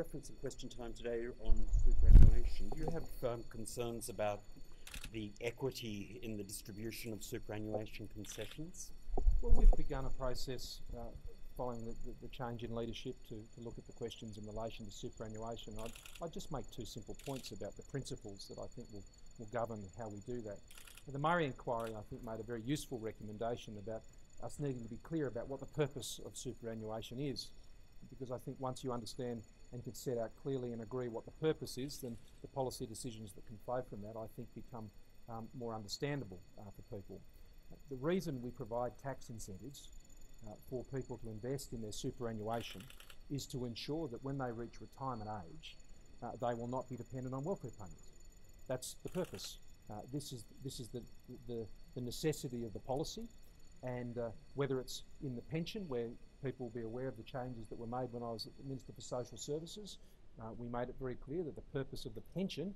Referencing question time today on superannuation, do you have concerns about the equity in the distribution of superannuation concessions? Well, we've begun a process following the change in leadership to look at the questions in relation to superannuation. I'd just make two simple points about the principles that I think will govern how we do that. The Murray Inquiry, I think, made a very useful recommendation about us needing to be clear about what the purpose of superannuation is, because I think once you understand and can set out clearly and agree what the purpose is, then the policy decisions that can flow from that, I think, become more understandable for people. The reason we provide tax incentives for people to invest in their superannuation is to ensure that when they reach retirement age, they will not be dependent on welfare payments. That's the purpose. This is the necessity of the policy, and whether it's in the pension, where people will be aware of the changes that were made when I was Minister for Social Services, we made it very clear that the purpose of the pension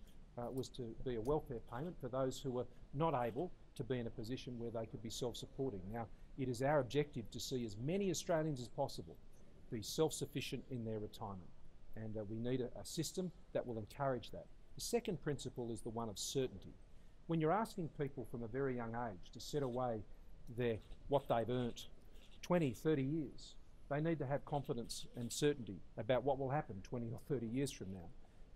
was to be a welfare payment for those who were not able to be in a position where they could be self-supporting. Now, it is our objective to see as many Australians as possible be self-sufficient in their retirement, and we need a system that will encourage that. The second principle is the one of certainty. When you're asking people from a very young age to set away what they've earned 20, 30 years, they need to have confidence and certainty about what will happen 20 or 30 years from now.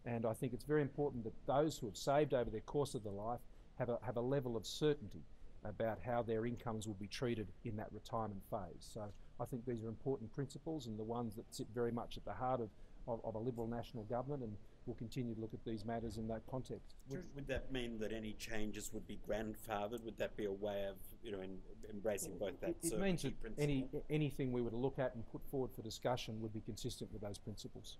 And I think it's very important that those who have saved over the course of their life have a level of certainty about how their incomes will be treated in that retirement phase. So I think these are important principles, and the ones that sit very much at the heart of a Liberal national government, and we'll continue to look at these matters in that context. Would that mean that any changes would be grandfathered? Would that be a way of, embracing both that it means that anything we were to look at and put forward for discussion would be consistent with those principles.